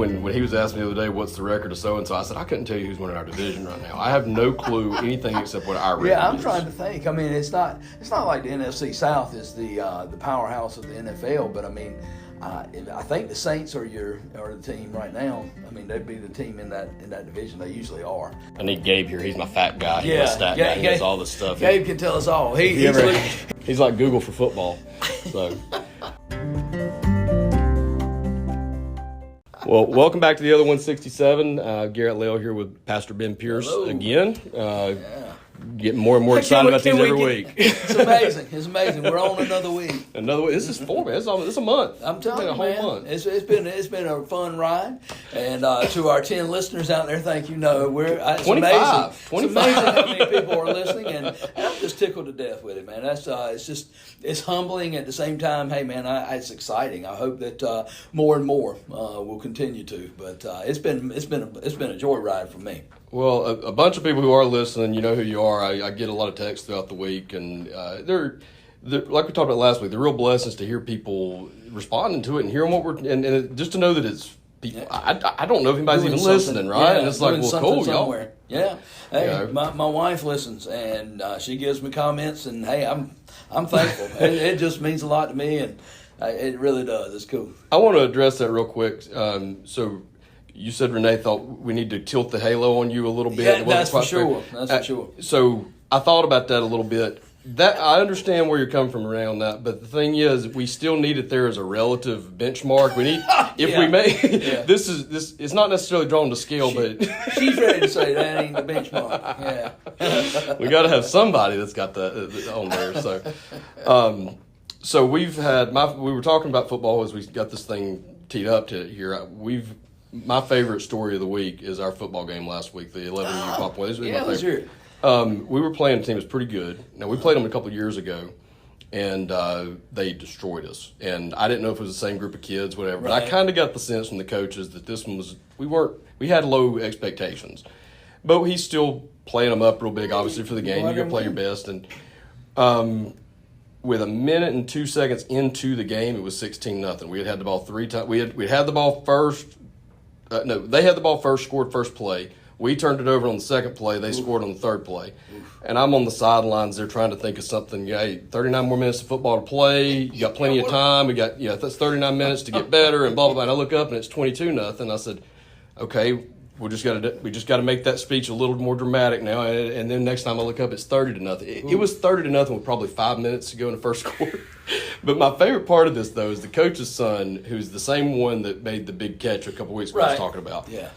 when he was asking me the other day, what's the record of so-and-so, I said, I couldn't tell you who's winning our division right now. I have no clue anything except what our record is. Yeah, I'm trying to think. I mean, it's not like the NFC South is the powerhouse of the NFL, but I mean, I think the Saints are the team right now. I mean, they'd be the team in that division. They usually are. I need Gabe here. He's my fat guy. He's my stat guy. He knows all this stuff. Gabe can tell us all. He's like Google for football. So. Well, welcome back to the other 167. Garrett Lale here with Pastor Ben Pierce again. Getting more and more excited about these every week. It's amazing. It's amazing. We're on another week. This is 4, man. It's a month. I'm telling you, a whole man. Month. It's been a fun ride. And to our 10 listeners out there, thank you. No, it's 25. amazing. 25. It's amazing how many people are listening, and I'm just tickled to death with it, man. That's it's humbling at the same time. Hey, man, it's exciting. I hope that more and more will continue to. But it's been a joyride for me. Well, a bunch of people who are listening, you know who you are. I get a lot of texts throughout the week, and they're like we talked about last week. They're real blessings to hear people responding to it and hearing what we're and just to know that it's people. I don't know if anybody's even listening, right? Yeah, and it's like, well, cool, somewhere. y'all. Yeah. Hey, my wife listens, and she gives me comments, and hey, I'm thankful. it just means a lot to me, and it really does. It's cool. I want to address that real quick. So. You said Renee thought we need to tilt the halo on you a little bit. Yeah, that's for sure. That's for sure. So I thought about that a little bit. That I understand where you're coming from around that, but the thing is, we still need it there as a relative benchmark. We need, if we may, this it's not necessarily drawn to scale, but she's ready to say that ain't the benchmark. Yeah, we got to have somebody that's got that on there. So we've had we were talking about football as we got this thing teed up to here. My favorite story of the week is our football game last week, the 11U Pop Boys. Let's hear it. We were playing a team that's pretty good. Now, we played them a couple of years ago, and they destroyed us. And I didn't know if it was the same group of kids, whatever. But I kind of got the sense from the coaches that this one was we had low expectations. But he's still playing them up real big, obviously, for the game. You got to play your best. And with a minute and 2 seconds into the game, it was 16-0. We had the ball 3 times. We had the ball first. They had the ball first, scored first play. We turned it over on the second play. They scored on the third play. And I'm on the sidelines there trying to think of something. Hey, 39 more minutes of football to play. You got plenty of time. We got that's 39 minutes to get better and blah, blah, blah. And I look up and it's 22-0. I said, okay, we just got to make that speech a little more dramatic now. And then next time I look up, it's 30-0. It was 30-0 with probably 5 minutes to go in the first quarter. But my favorite part of this, though, is the coach's son, who's the same one that made the big catch a couple weeks ago I was talking about. Yeah.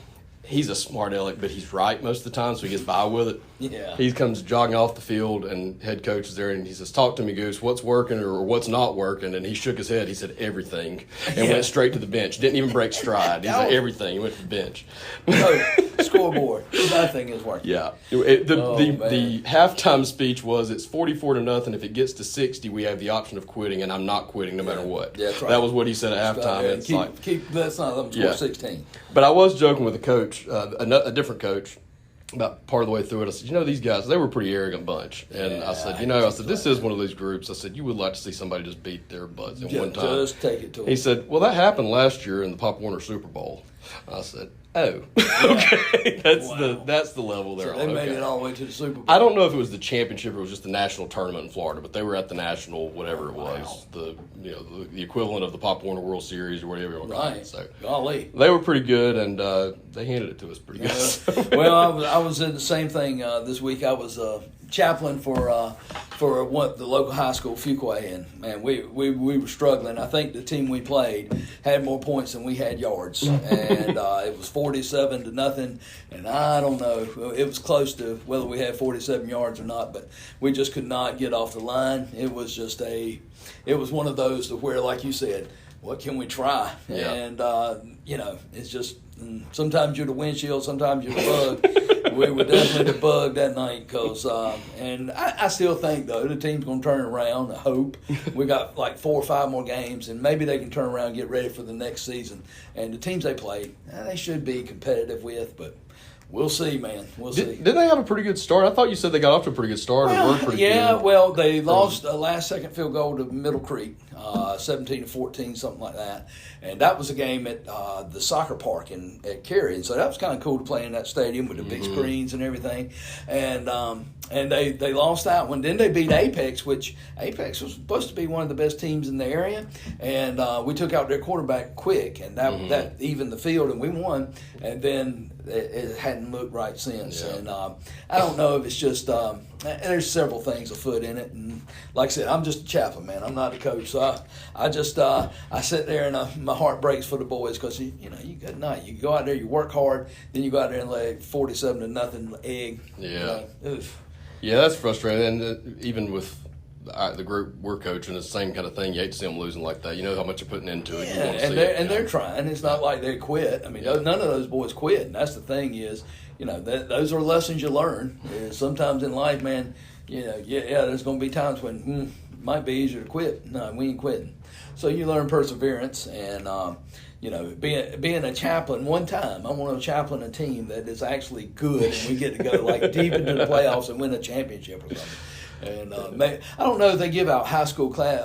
He's a smart aleck, but he's right most of the time, so he gets by with it. Yeah. He comes jogging off the field, and head coach is there, and he says, talk to me, Goose, what's working or what's not working? And he shook his head. He said, everything, and went straight to the bench. Didn't even break stride. He said, everything. He went to the bench. No, scoreboard. Nothing is working. Yeah. The halftime speech was, it's 44-0. If it gets to 60, we have the option of quitting, and I'm not quitting no matter what. Yeah, that's right. That was what he said at halftime. Let's not let them score 16. But I was joking with the coach, a different coach, about part of the way through it. I said, these guys, they were a pretty arrogant bunch. And I said, this is one of those groups. I said, you would like to see somebody just beat their butts in one time. Just take it to them. He said, well, that happened last year in the Pop Warner Super Bowl. I said, oh, okay. That's the level they're on. They made it all the way to the Super Bowl. I don't know if it was the championship or it was just the national tournament in Florida, but they were at the national, whatever it was, the equivalent of the Pop Warner World Series or whatever you want to call it. So golly, they were pretty good, and they handed it to us pretty good. Well, I was in the same thing this week. I was chaplain for the local high school, Fuquay, and man, we were struggling. I think the team we played had more points than we had yards, and it was 47-0. And I don't know, it was close to whether we had 47 yards or not, but we just could not get off the line. It was just it was one of those to where, like you said, what can we try? Yeah. And it's just sometimes you're the windshield, sometimes you're the bug. We were definitely the bug that night, and I still think, though, the team's going to turn around. I hope. We got like 4 or 5 more games, and maybe they can turn around and get ready for the next season. And the teams they play, they should be competitive with, but we'll see, man. We'll see. Didn't they have a pretty good start? I thought you said they got off to a pretty good start. Well, they lost a last-second field goal to Middle Creek. 17-14, something like that. And that was a game at the soccer park at Cary. And so that was kind of cool to play in that stadium with the big screens and everything. And they lost that one. Then they beat Apex, which Apex was supposed to be one of the best teams in the area. And we took out their quarterback quick, and that evened the field, and we won. And then it hadn't looked right since. Yeah. And I don't know if it's just there's several things afoot in it. And like I said, I'm just a chaplain, man. I'm not a coach. So I just I sit there and my heart breaks for the boys because you got night. You go out there, you work hard, then you go out there and lay 47-0 egg. Yeah. Yeah, that's frustrating. And even with the group we're coaching, it's the same kind of thing. You hate to see them losing like that. You know how much you're putting into it. Yeah, and they're trying. It's not like they quit. I mean, none of those boys quit. And that's the thing is, those are lessons you learn. Sometimes in life, man, there's going to be times when it might be easier to quit. No, we ain't quitting. So you learn perseverance and, being a chaplain. One time, I want to chaplain a team that is actually good, and we get to go like deep into the playoffs and win a championship or something. And I don't know if they give out high school class,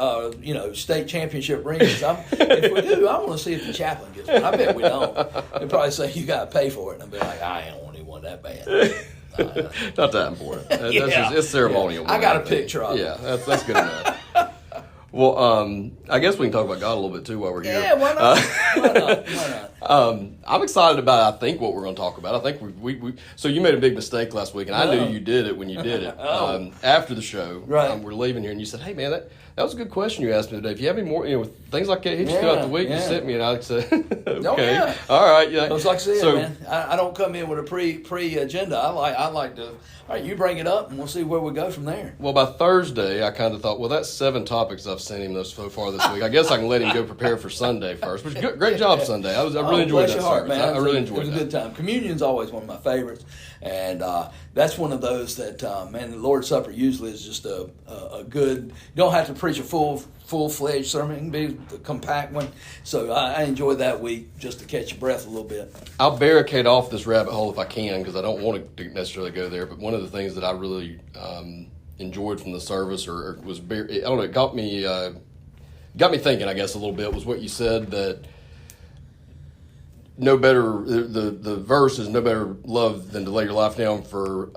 state championship rings. If we do, I want to see if the chaplain gets one. I bet we don't. They probably say you got to pay for it, and I'll be like, I don't want anyone that bad. Not that important. It's ceremonial. Yeah. I got a picture of it. Yeah, that's good enough. Well, I guess we can talk about God a little bit too while we're here. Yeah, why not? Why not? I'm excited about, I think, what we're going to talk about. I think we so you made a big mistake last week, and I knew you did it when you did it. After the show, right. We're leaving here, and you said, hey, man, that was a good question you asked me today. If you have any more, things like that hit you throughout the week, you sent me, and I said, okay. Oh, yeah. All right. Yeah. It's like I said, man, I don't come in with a pre-agenda. I like to, all right, you bring it up, and we'll see where we go from there. Well, by Thursday, I kind of thought, well, that's 7 topics I've sent him so far this week. I guess I can let him go prepare for Sunday first. But great job Sunday. I really enjoyed that service. Man. I really enjoyed it. It was that. a good time. Communion's always one of my favorites, and that's one of those that, the Lord's Supper usually is just a good. You don't have to preach a full-fledged sermon. It can be a compact one. So I enjoyed that week just to catch your breath a little bit. I'll barricade off this rabbit hole if I can because I don't want to necessarily go there. But one of the things that I really enjoyed from the service, or was, I don't know, it got me thinking, I guess, a little bit, was what you said that no better, the verse is no better love than to lay your life down for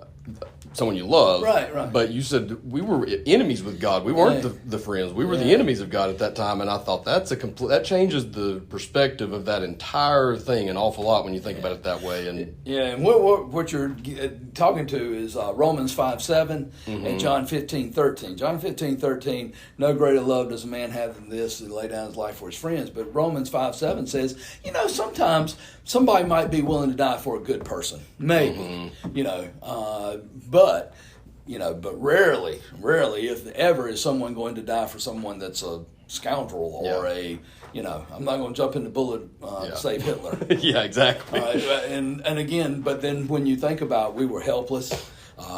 someone you love. Right. But you said we were enemies with God. We weren't the friends. We were the enemies of God at that time. And I thought that changes the perspective of that entire thing an awful lot when you think about it that way. And and what you're talking to is Romans 5:7 and John 15:13. John 15:13, no greater love does a man have than this, to lay down his life for his friends. But Romans 5:7 says, sometimes somebody might be willing to die for a good person. Maybe. But rarely, if ever, is someone going to die for someone that's a scoundrel or I'm not going to jump in the bullet to save Hitler. Yeah, exactly. And again, but then when you think about, we were helpless.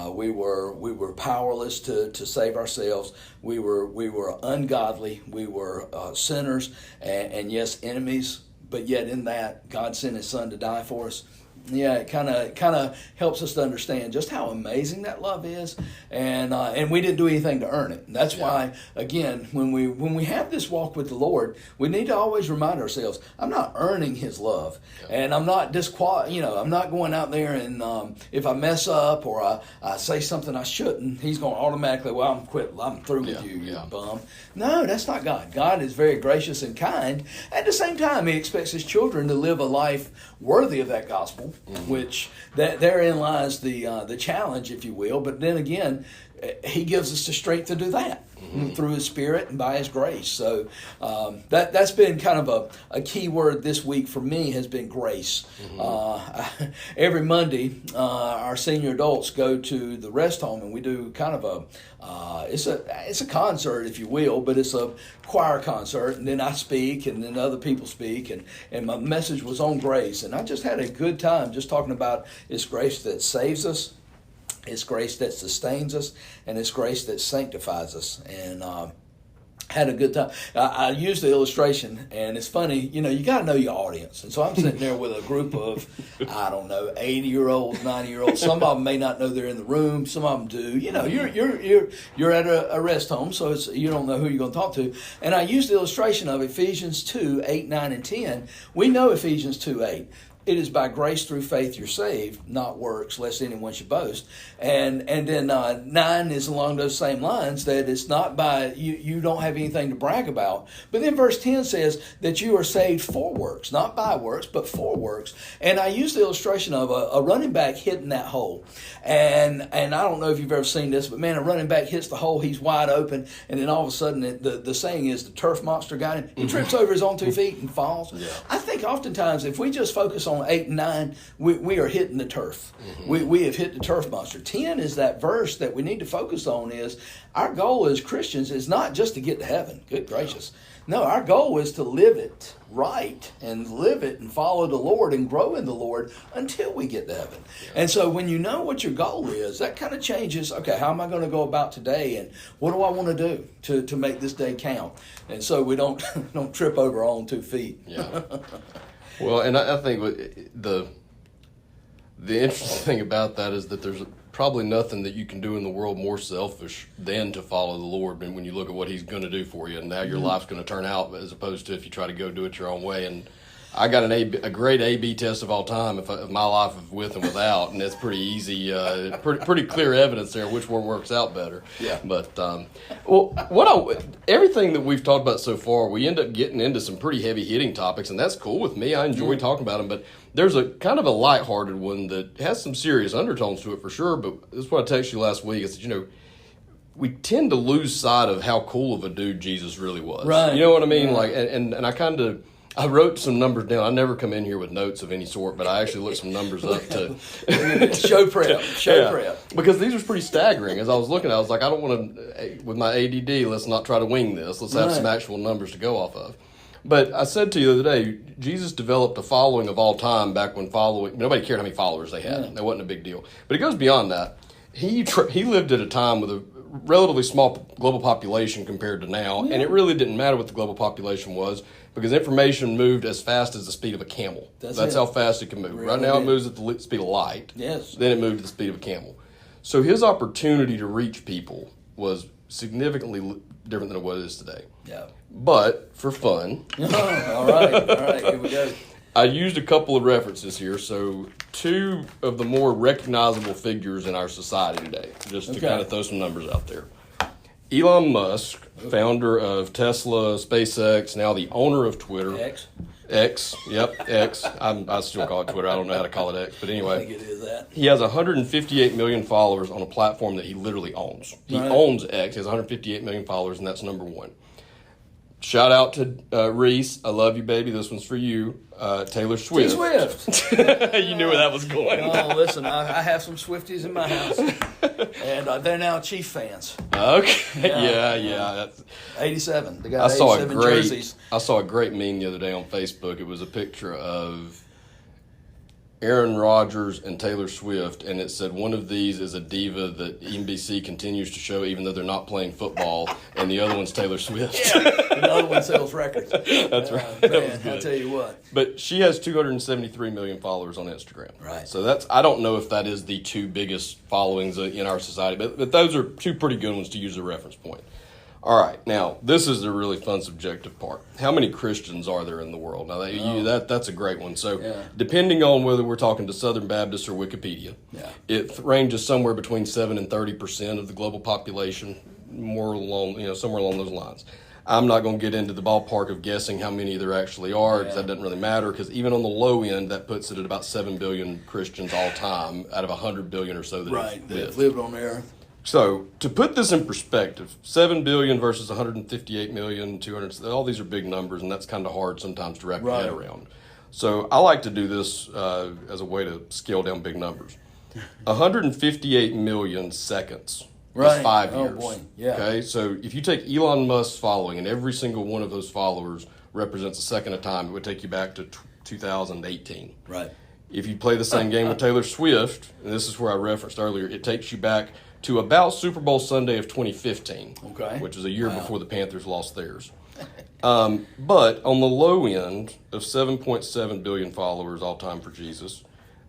We were powerless to save ourselves. We were ungodly. We were sinners, and yes, enemies. But yet, in that, God sent His Son to die for us. Yeah, it kind of helps us to understand just how amazing that love is, and we didn't do anything to earn it. And that's why, again, when we have this walk with the Lord, we need to always remind ourselves: I'm not earning His love, and I'm not I'm not going out there and if I mess up or I say something I shouldn't, He's going to automatically, well, I'm quit. I'm through with you, you bum. No, that's not God. God is very gracious and kind. At the same time, He expects His children to live a life worthy of that gospel. Which therein lies the challenge, if you will. But then again, He gives us the strength to do that through His Spirit and by His grace. So that's been kind of a key word this week for me, has been grace. Every Monday, our senior adults go to the rest home, and we do kind of it's a concert, if you will, but it's a choir concert, and then I speak, and then other people speak, and my message was on grace, and I just had a good time just talking about it's grace that saves us, it's grace that sustains us, and it's grace that sanctifies us. And Had a good time. I used the illustration, and it's funny, you got to know your audience. And so I'm sitting there with a group of, 80-year-olds, 90-year-olds. Some of them may not know they're in the room. Some of them do. You're at a rest home, so you don't know who you're going to talk to. And I used the illustration of Ephesians 2:8, 9, and 10. We know Ephesians 2:8. It is by grace through faith you're saved, not works, lest anyone should boast. And then 9 is along those same lines, that it's not by, you don't have anything to brag about. But then verse 10 says that you are saved for works, not by works, but for works. And I use the illustration of a running back hitting that hole. And I don't know if you've ever seen this, but man, a running back hits the hole, he's wide open, and then all of a sudden, the saying is the turf monster got him. He trips over his own 2 feet and falls. Yeah. I think oftentimes if we just focus on 8 and 9, we are hitting the turf. Mm-hmm. We have hit the turf monster. 10 is that verse that we need to focus on. Is our goal as Christians is not just to get to heaven. Good gracious. No, our goal is to live it right and live it and follow the Lord and grow in the Lord until we get to heaven. Yeah. And so when you know what your goal is, that kind of changes, okay, how am I going to go about today, and what do I want to do to make this day count? And so we don't trip over our own 2 feet. Yeah. Well, and I think the interesting thing about that is that there's probably nothing that you can do in the world more selfish than to follow the Lord when you look at what He's going to do for you and how your life's going to turn out, as opposed to if you try to go do it your own way. And I got a great A/B test of all time of my life of with and without, and it's pretty easy, pretty clear evidence there which one works out better. Yeah. But everything that we've talked about so far, we end up getting into some pretty heavy hitting topics, and that's cool with me. I enjoy talking about them, but there's a kind of a lighthearted one that has some serious undertones to it for sure. But this is what I texted you last week. I said, we tend to lose sight of how cool of a dude Jesus really was. Right. You know what I mean? Right. Like, and I wrote some numbers down. I never come in here with notes of any sort, but I actually looked some numbers up to show prep. Because these are pretty staggering. As I was looking, I was like, I don't want to, with my ADD, let's not try to wing this. Let's have some actual numbers to go off of. But I said to you the other day, Jesus developed a following of all time back when nobody cared how many followers they had. Yeah. That wasn't a big deal. But it goes beyond that. He lived at a time with a relatively small global population compared to now, and it really didn't matter what the global population was, because information moved as fast as the speed of a camel. That's how fast it can move. Really right now it moves at the speed of light. Yes. Then it moved at the speed of a camel. So his opportunity to reach people was significantly different than what it is today. Yeah. But for fun. All right, here we go. I used a couple of references here, so 2 of the more recognizable figures in our society today, just to kind of throw some numbers out there. Elon Musk, founder of Tesla, SpaceX, now the owner of Twitter. X, yep, X. I still call it Twitter. I don't know how to call it X, but anyway. I think it is that. He has 158 million followers on a platform that he literally owns. He owns X. He has 158 million followers, and that's number 1. Shout out to Reese. I love you, baby. This one's for you. Taylor Swift. You knew where that was going. Oh, listen, I have some Swifties in my house, and they're now Chief fans. Okay. Yeah. 87. They got 87 jerseys. I saw a great meme the other day on Facebook. It was a picture of Aaron Rodgers and Taylor Swift, and it said one of these is a diva that NBC continues to show even though they're not playing football, and the other one's Taylor Swift. Yeah, the other one sells records. That's right. Man, I'll tell you what. But she has 273 million followers on Instagram. Right. So I don't know if that is the 2 biggest followings in our society, but those are 2 pretty good ones to use as a reference point. All right, now this is the really fun subjective part. How many Christians are there in the world? Now that's a great one. So depending on whether we're talking to Southern Baptist or Wikipedia, it ranges somewhere between 7 and 30% of the global population, somewhere along those lines. I'm not going to get into the ballpark of guessing how many there actually are, because that doesn't really matter, because even on the low end, that puts it at about 7 billion Christians all time out of 100 billion or so that have lived on the earth. So, to put this in perspective, 7 billion versus 158 million, 200, all these are big numbers, and that's kind of hard sometimes to wrap your head around. So, I like to do this as a way to scale down big numbers. 158 million seconds is 5 years. Oh, boy. Yeah. Okay, so if you take Elon Musk's following, and every single one of those followers represents a second of time, it would take you back to 2018. Right. If you play the same game with Taylor Swift, and this is where I referenced earlier, it takes you back to about Super Bowl Sunday of 2015, Okay. which is a year before the Panthers lost theirs. But on the low end of 7.7 billion followers all time for Jesus,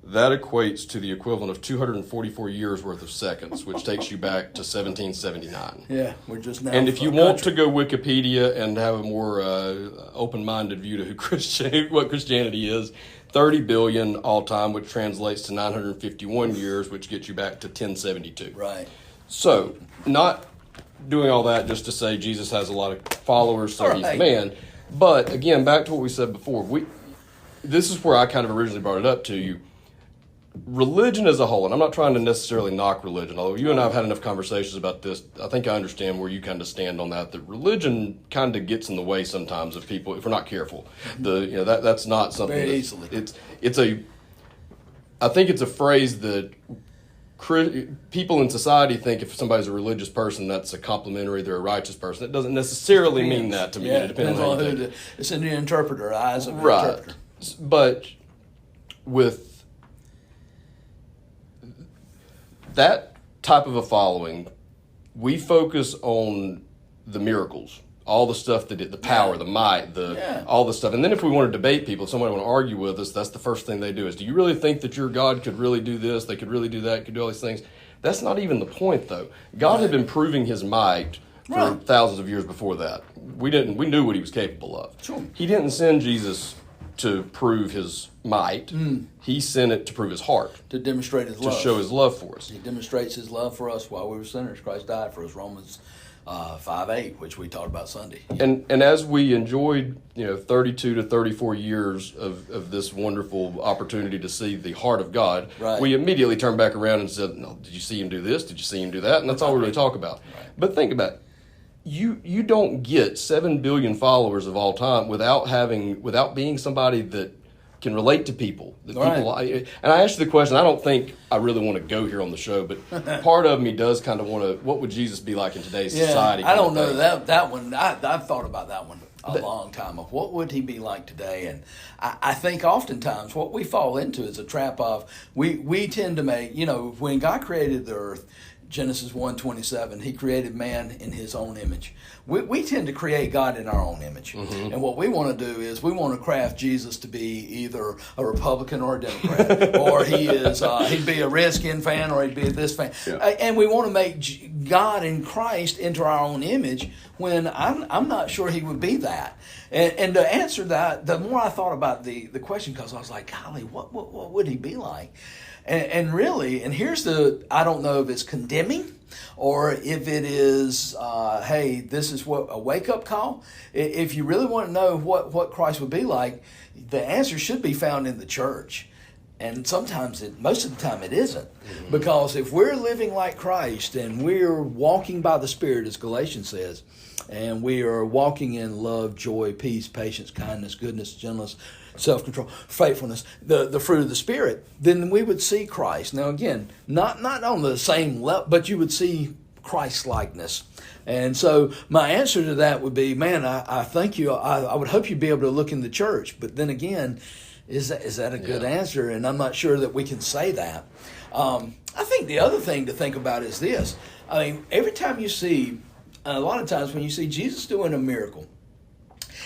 that equates to the equivalent of 244 years worth of seconds, which takes you back to 1779. Yeah, we're just now. And if you want to go Wikipedia and have a more open-minded view to what Christianity is, 30 billion all time, which translates to 951 years, which gets you back to 1072. Right. So, not doing all that just to say Jesus has a lot of followers, so he's the man. But again, back to what we said before, this is where I kind of originally brought it up to you. Religion as a whole, and I'm not trying to necessarily knock religion, although you and I have had enough conversations about this, I think I understand where you kind of stand on that religion kind of gets in the way sometimes of people if we're not careful. That's not something very easily. I think it's a phrase that people in society think if somebody's a religious person, that's a complimentary, they're a righteous person. It doesn't necessarily mean that to me. Yeah, it depends on who it's in the interpreter, eyes of the right. interpreter. But with that type of a following, we focus on the miracles, all the stuff that the power, the might, all the stuff. And then if we want to debate people, if somebody want to argue with us, that's the first thing they do is, do you really think that your God could really do this? They could really do that, could do all these things. That's not even the point, though. God had been proving his might for thousands of years before that. We knew what he was capable of. Sure. He didn't send Jesus to prove his might. He sent it to prove his heart. To demonstrate his love. To show his love for us. He demonstrates his love for us while we were sinners. Christ died for us, Romans 5:8, which we talked about Sunday. And as we enjoyed 32 to 34 years of this wonderful opportunity to see the heart of God, we immediately turned back around and said, no, did you see him do this? Did you see him do that? And that's all we really talk about. Right. But think about it. You don't get 7 billion followers of all time without being somebody that can relate to people. And I asked you the question, I don't think I really want to go here on the show, but part of me does kind of want to, what would Jesus be like in today's society? I don't know that one. I've thought about that one a long time of what would he be like today. And I think oftentimes what we fall into is a trap of, we tend to make, when God created the earth, Genesis 1:27, he created man in his own image. We tend to create God in our own image. Mm-hmm. And what we want to do is we want to craft Jesus to be either a Republican or a Democrat, or he'd be a Redskin fan or he'd be this fan. Yeah. And we want to make God and Christ into our own image when I'm not sure he would be that. And to answer that, the more I thought about the question, because I was like, golly, what would he be like? And really, and here's I don't know if it's condemning or if it is, hey, this is a wake-up call. If you really want to know what Christ would be like, the answer should be found in the church. And sometimes, most of the time, it isn't. Mm-hmm. Because if we're living like Christ and we're walking by the Spirit, as Galatians says, and we are walking in love, joy, peace, patience, kindness, goodness, gentleness, self-control, faithfulness, the fruit of the Spirit, then we would see Christ. Now again, not on the same level, but you would see Christ-likeness. And so my answer to that would be, man, I thank you. I would hope you'd be able to look in the church. But then again, is that a good answer? And I'm not sure that we can say that. I think the other thing to think about is this. I mean, every time you see, a lot of times when you see Jesus doing a miracle,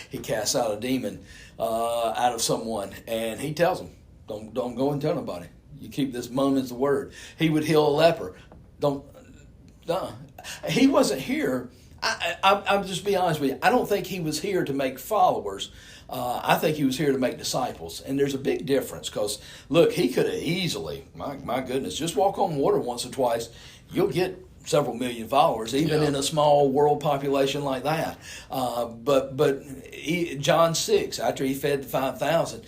he casts out a demon out of someone, and he tells them, don't go and tell nobody. You keep this mum as the word. He would heal a leper. He wasn't here. I'll just be honest with you. I don't think he was here to make followers. I think he was here to make disciples. And there's a big difference because, look, he could have easily, my goodness, just walk on water once or twice. You'll get several million followers, even in a small world population like that. But John 6, after he fed the 5,000,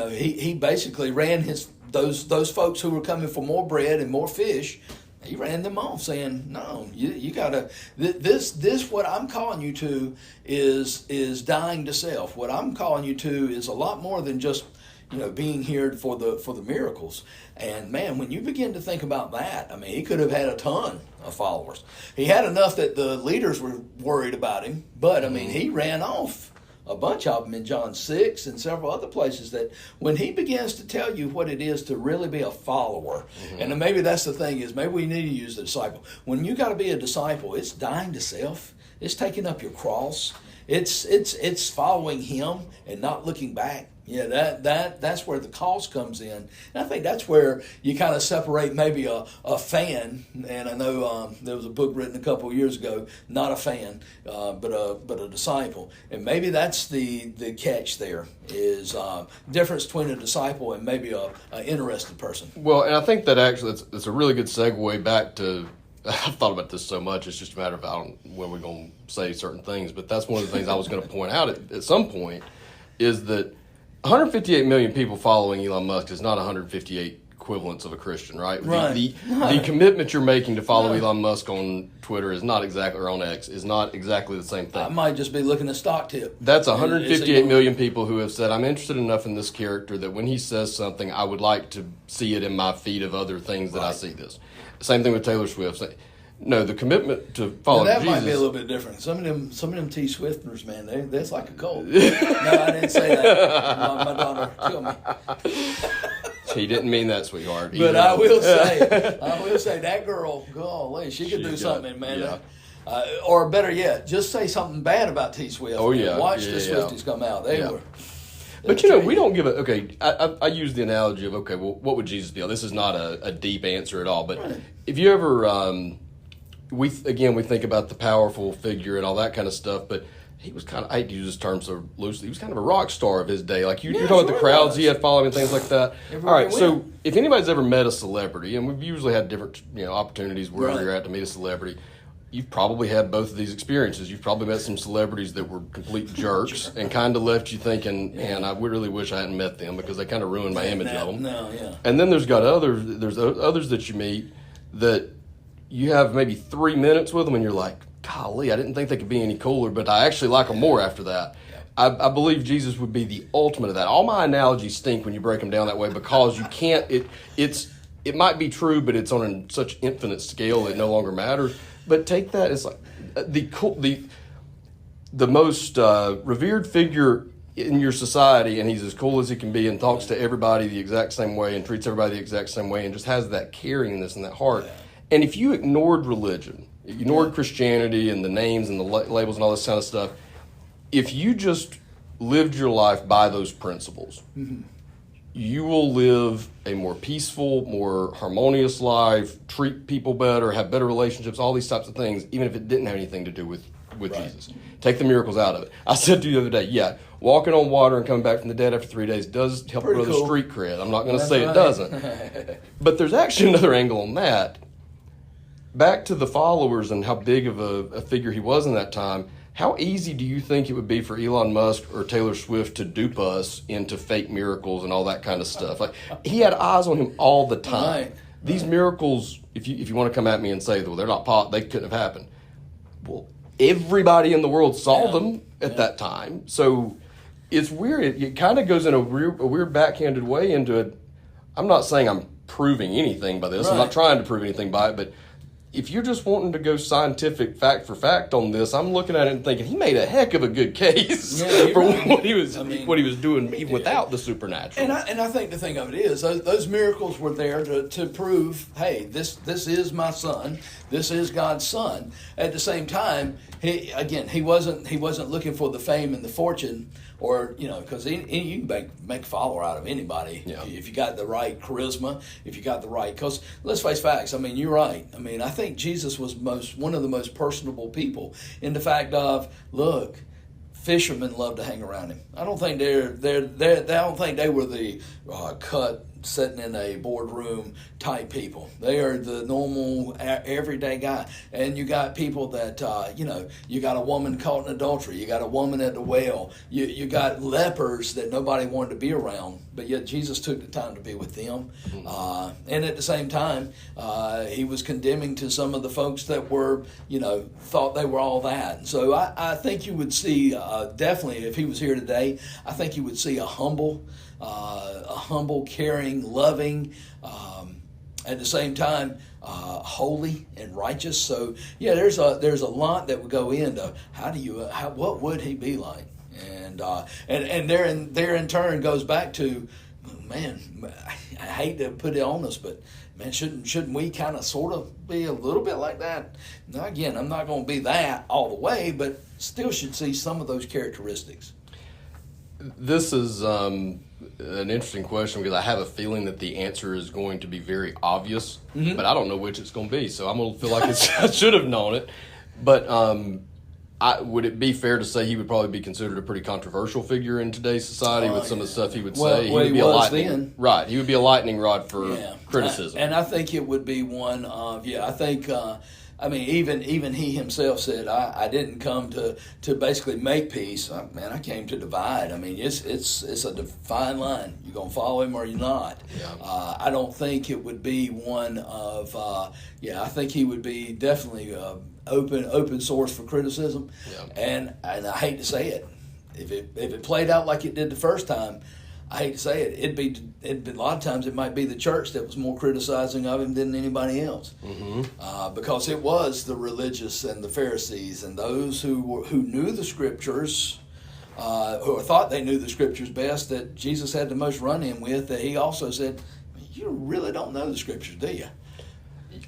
he basically ran those folks who were coming for more bread and more fish. He ran them off, saying, "No, you gotta. This what I'm calling you to is dying to self. What I'm calling you to is a lot more than just." Being here for the miracles. And man, when you begin to think about that, I mean, he could have had a ton of followers. He had enough that the leaders were worried about him, but I mean, he ran off a bunch of them in John 6 and several other places, that when he begins to tell you what it is to really be a follower, and then maybe that's the thing, is maybe we need to use the disciple. When you got to be a disciple, it's dying to self. It's taking up your cross. It's following him and not looking back. Yeah, that's where the cost comes in. And I think that's where you kind of separate maybe a fan, and I know there was a book written a couple of years ago, not a fan, but a disciple. And maybe that's the catch there, is difference between a disciple and maybe a interested person. Well, and I think that actually it's a really good segue back to, I've thought about this so much, it's just a matter of when we're going to say certain things, but that's one of the things I was going to point out at some point, is that 158 million people following Elon Musk is not 158 equivalents of a Christian, right? Right. The commitment you're making to follow Elon Musk on Twitter is not exactly, or on X, is not exactly the same thing. I might just be looking at stock tip. That's 158 million people who have said, I'm interested enough in this character that when he says something, I would like to see it in my feed of other things that I see this. Same thing with Taylor Swift. No, the commitment to follow that Jesus. Might be a little bit different. Some of them T Swifters, man, that's like a cult. No, I didn't say that. My daughter killed me. He didn't mean that, sweetheart. But I will say that girl, golly, she could do something, man. Yeah. Or better yet, just say something bad about T Swift. Oh yeah, watch the Swifties come out. They were. But we don't give a, okay, I use the analogy of, okay, well, what would Jesus be? This is not a deep answer at all, but if you ever, we think about the powerful figure and all that kind of stuff, but he was kind of, I hate to use this term so loosely, he was kind of a rock star of his day. Like you're talking about the crowds he had following and things like that. All right, so if anybody's ever met a celebrity, and we've usually had different opportunities where you're at to meet a celebrity, you've probably had both of these experiences. You've probably met some celebrities that were complete jerks and kind of left you thinking, man, I really wish I hadn't met them because they kind of ruined my image of them. And then there's others that you meet that you have maybe 3 minutes with them and you're like, golly, I didn't think they could be any cooler, but I actually like them more after that. I believe Jesus would be the ultimate of that. All my analogies stink when you break them down that way because you can't, it might be true, but it's on such infinite scale it no longer matters. But take that as like the most revered figure in your society, and he's as cool as he can be, and talks to everybody the exact same way, and treats everybody the exact same way, and just has that caringness and that heart. And if you ignored religion, ignored Christianity and the names and the labels and all this kind of stuff, if you just lived your life by those principles, you will live a more peaceful, more harmonious life, treat people better, have better relationships, all these types of things, even if it didn't have anything to do with Jesus. Take the miracles out of it. I said to you the other day, walking on water and coming back from the dead after 3 days does help grow the street cred. I'm not going to say it doesn't. But there's actually another angle on that. Back to the followers and how big of a figure he was in that time, how easy do you think it would be for Elon Musk or Taylor Swift to dupe us into fake miracles and all that kind of stuff? Like, he had eyes on him all the time. These miracles, if you want to come at me and say, well, they're not they couldn't have happened. Well, everybody in the world saw them at that time. So it's weird. It kind of goes in a weird backhanded way into it. I'm not saying I'm proving anything by this. I'm not trying to prove anything by it, but if you're just wanting to go scientific fact for fact on this, I'm looking at it and thinking he made a heck of a good case for what he was doing even without the supernatural. And I think the thing of it is those miracles were there to prove, hey, this is my son, this is God's son. At the same time, he wasn't looking for the fame and the fortune, or because you can make a follower out of anybody if you got the right charisma, if you got the right. Because let's face facts. I mean, you're right. I mean, I think Jesus was one of the most personable people in the fact of, look, fishermen love to hang around him. I don't think I don't think they were the cut sitting in a boardroom type people. They are the normal everyday guy. And you got people that you got a woman caught in adultery, you got a woman at the well, you got lepers that nobody wanted to be around, but yet Jesus took the time to be with them. And at the same time, he was condemning to some of the folks that were thought they were all that. So I think you would see definitely, if he was here today, I think you would see a humble, caring, loving, at the same time, holy and righteous. So there's a lot that would go into what would he be like? And there in turn goes back to, man, I hate to put it on us, but man, shouldn't we kind of sort of be a little bit like that? Now, again, I'm not going to be that all the way, but still should see some of those characteristics. This is an interesting question because I have a feeling that the answer is going to be very obvious, but I don't know which it's going to be. So I'm going to feel like I should have known it. But would it be fair to say he would probably be considered a pretty controversial figure in today's society with some of the stuff he would say? He would be a lightning, right? He would be a lightning rod for criticism. And I think it would be one of I think. I mean, even he himself said, "I didn't come to basically make peace. I came to divide." I mean, it's a defined line. You're gonna follow him or you're not. Yeah. I don't think it would be one of. I think he would be definitely open source for criticism. Yeah. And I hate to say it, if it played out like it did the first time, I hate to say it, it'd be a lot of times it might be the church that was more criticizing of him than anybody else, because it was the religious and the Pharisees and those who knew the scriptures, who thought they knew the scriptures best, that Jesus had the most run-in with. That he also said, "You really don't know the scriptures, do you?"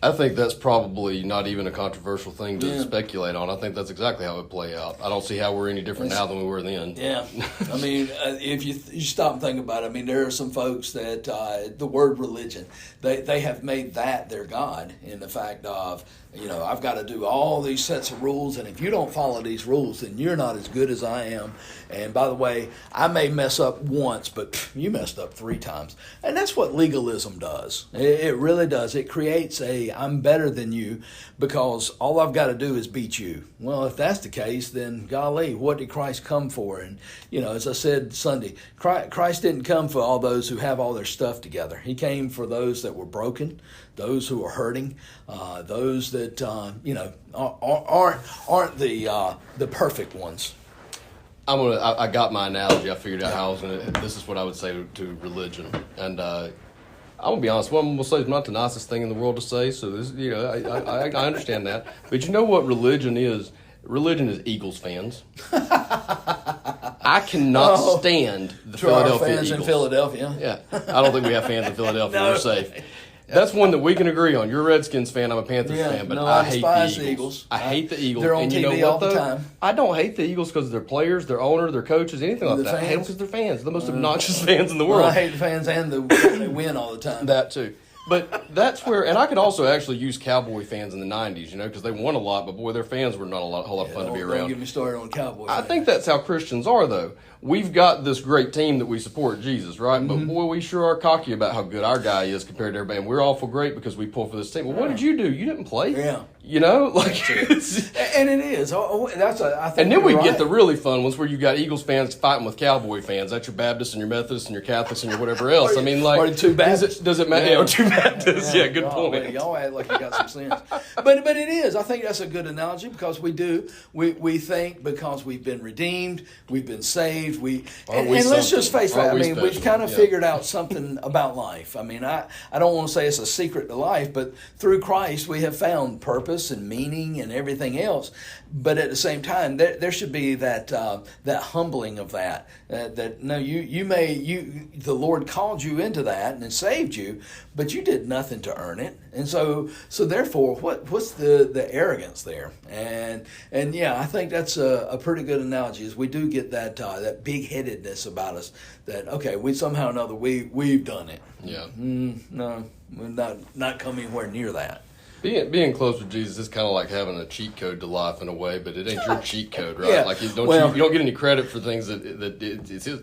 I think that's probably not even a controversial thing to speculate on. I think that's exactly how it would play out. I don't see how we're any different now than we were then. Yeah. I mean, if you stop and think about it, I mean, there are some folks that the word religion, they have made that their God, in the fact of, I've got to do all these sets of rules, and if you don't follow these rules, then you're not as good as I am. And by the way, I may mess up once, but you messed up 3 times. And that's what legalism does. It really does. It creates I'm better than you because all I've got to do is beat you. Well, if that's the case, then golly, what did Christ come for? And, as I said Sunday, Christ didn't come for all those who have all their stuff together. He came for those that were broken, those who are hurting, those that, aren't the perfect ones. I got my analogy. I figured out how I was going to. This is what I would say to religion, and I'm gonna be honest. What I'm gonna say is not the nicest thing in the world to say. So this, I understand that. But you know what religion is? Religion is Eagles fans. I cannot stand the Philadelphia fans Eagles. In Philadelphia. Yeah, I don't think we have fans in Philadelphia. No. We're safe. That's one that we can agree on. You're a Redskins fan. I'm a Panthers fan, but I hate the Eagles. I hate the Eagles. They're on and TV you know what, all the time. I don't hate the Eagles because of their players, their owner, their coaches, anything like that. I hate them because they're fans. The most obnoxious fans in the world. Well, I hate the fans and they win all the time. That too. But that's where, and I could also actually use Cowboy fans in the 90s, because they won a lot, but boy, their fans were not a whole lot of fun to be around. Don't get me started on Cowboys. I think that's how Christians are, though. We've got this great team that we support, Jesus, right? But boy, we sure are cocky about how good our guy is compared to everybody. And we're awful great because we pull for this team. Well, what did you do? You didn't play. Yeah. And it is. I think. And then we get the really fun ones where you got Eagles fans fighting with Cowboy fans. That's your Baptists and your Methodists and your Catholics and your whatever else. Or two Baptists. Does it matter? Yeah. Or two Baptists. Yeah, good point. Y'all act like you got some sense. But it is. I think that's a good analogy because we do. We think because we've been redeemed, we've been saved. And let's just face it. I mean, we've kind of figured out something about life. I mean, I don't want to say it's a secret to life, but through Christ we have found purpose and meaning and everything else. But at the same time, there should be that humbling of that. The Lord called you into that and saved you, but you did nothing to earn it. And so therefore, what's the arrogance there? And I think that's a pretty good analogy. Is we do get that big headedness about us that we somehow or another we've done it. Yeah. No, we're not coming anywhere near that. Being close with Jesus is kind of like having a cheat code to life in a way, but it ain't your cheat code, right? Yeah. Like you don't get any credit for things that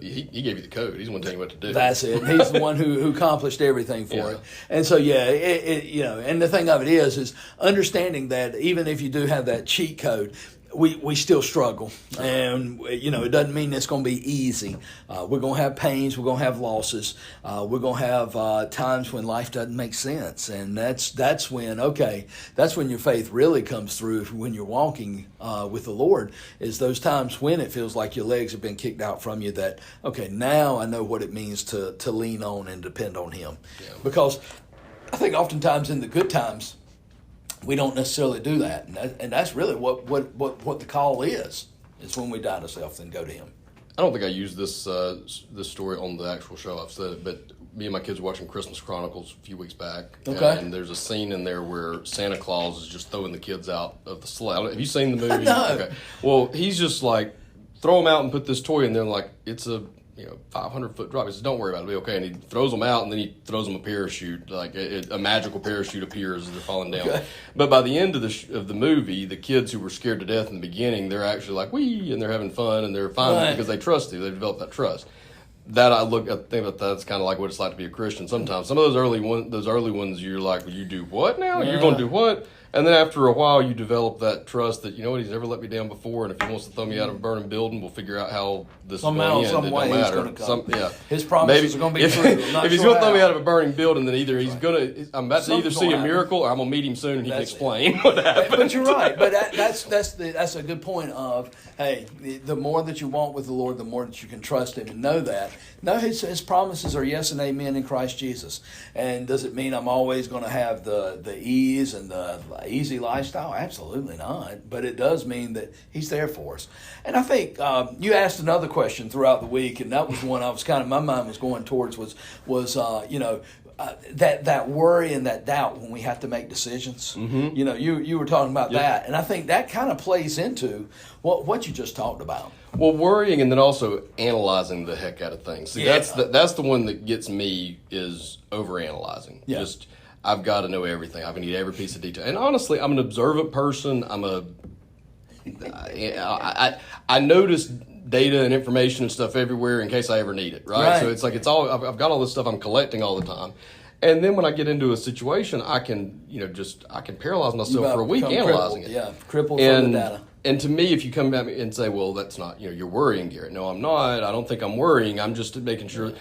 he gave you the code. He's going to tell you what to do. That's it. He's the one who accomplished everything for it. And so and the thing of it is understanding that even if you do have that cheat code, we still struggle, and it doesn't mean it's going to be easy. We're going to have pains, we're going to have losses, we're going to have times when life doesn't make sense, and that's when your faith really comes through. When you're walking with the Lord, is those times when it feels like your legs have been kicked out from you. That now I know what it means to lean on and depend on Him, because I think oftentimes in the good times, we don't necessarily do that, and that's really what the call is when we die to self and go to Him. I don't think I used this story on the actual show. I've said it, but me and my kids were watching Christmas Chronicles a few weeks back. Okay. And there's a scene in there where Santa Claus is just throwing the kids out of the sleigh. Have you seen the movie? No. Okay. Well, he's just like, throw them out and put this toy in there. Like, it's a 500-foot drop. He says, don't worry about it. It'll be okay. And he throws them out, and then he throws them a parachute. Like a magical parachute appears as they're falling down. Okay. But by the end of the movie, the kids who were scared to death in the beginning, they're actually like, wee, and they're having fun, and they're fine Right. because they trust you. They develop that trust. I think that that's kind of like what it's like to be a Christian. Sometimes some of those early ones, you're like, well, you do what now? Yeah. You're going to do what? And then after a while, you develop that trust that, you know what, he's never let me down before, and if he wants to throw me out of a burning building, we'll figure out how this Somehow, is going to end. some way It don't he's matter. gonna come. Yeah. His promises are going to be true. I'm not If he's sure going to throw me how. out of a burning building, then either I'm about to either Something's see gonna a happen. miracle, or I'm going to meet him soon and he can That's it. explain what happened. But you're right. But that's a good point of, hey, the more that you walk with the Lord, the more that you can trust Him and know that. No, His promises are yes and amen in Christ Jesus. And does it mean I'm always going to have the ease and the easy lifestyle? Absolutely not. But it does mean that He's there for us. And I think you asked another question throughout the week, and that was one I was my mind was going towards was that worry and that doubt when we have to make decisions. Mm-hmm. You were talking about Yep. that, and I think that kind of plays into what you just talked about. Well, worrying and then also analyzing the heck out of things. See, Yeah. that's the one that gets me is overanalyzing. Yeah. Just I've got to know everything. I need every piece of detail. And honestly, I'm an observant person. I notice data and information and stuff everywhere in case I ever need it. Right. So it's like I've got all this stuff I'm collecting all the time. And then when I get into a situation, I can paralyze myself for a week Become analyzing crippled. it. Yeah, crippled from the data. And to me, if you come at me and say, well, that's not, you're worrying, Garrett. No, I'm not. I don't think I'm worrying. I'm just making sure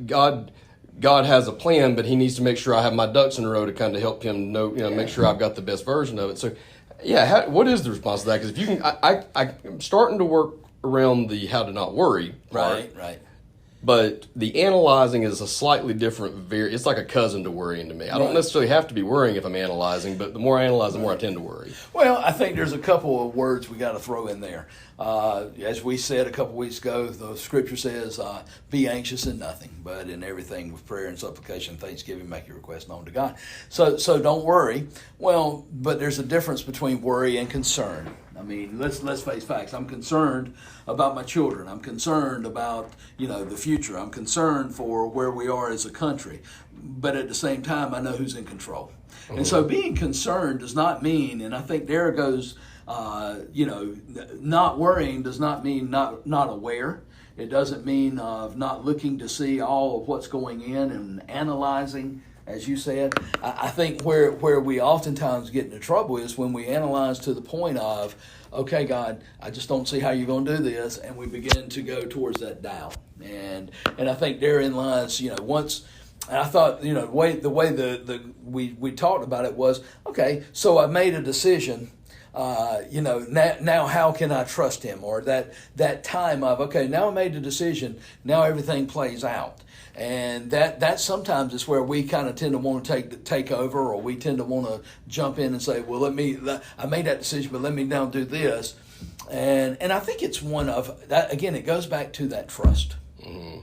God has a plan, but He needs to make sure I have my ducks in a row to kind of help Him know, make sure I've got the best version of it. So, yeah, what is the response to that? Because if you can, I'm starting to work around the how to not worry part. Right. But the analyzing is a slightly different, it's like a cousin to worrying to me. I don't necessarily have to be worrying if I'm analyzing, but the more I analyze, the more I tend to worry. Well, I think there's a couple of words we got to throw in there. As we said a couple weeks ago, the Scripture says, "Be anxious in nothing, but in everything with prayer and supplication, thanksgiving, make your request known to God." So don't worry. Well, but there's a difference between worry and concern. I mean, let's face facts. I'm concerned about my children. I'm concerned about the future. I'm concerned for where we are as a country. But at the same time, I know who's in control. Mm-hmm. And so being concerned does not mean, and I think there goes, not worrying does not mean not aware. It doesn't mean not looking to see all of what's going in and analyzing. As you said, I think where we oftentimes get into trouble is when we analyze to the point of, okay, God, I just don't see how you're going to do this, and we begin to go towards that doubt. And I think therein lies, once. And I thought, the way we talked about it was, okay, so I made a decision. Now how can I trust Him? Or that time of, okay, now I made the decision. Now everything plays out. And that sometimes is where we kind of tend to want to take over, or we tend to want to jump in and say, well, I made that decision, but let me now do this. And I think it's one of that. Again, it goes back to that trust. Mm-hmm.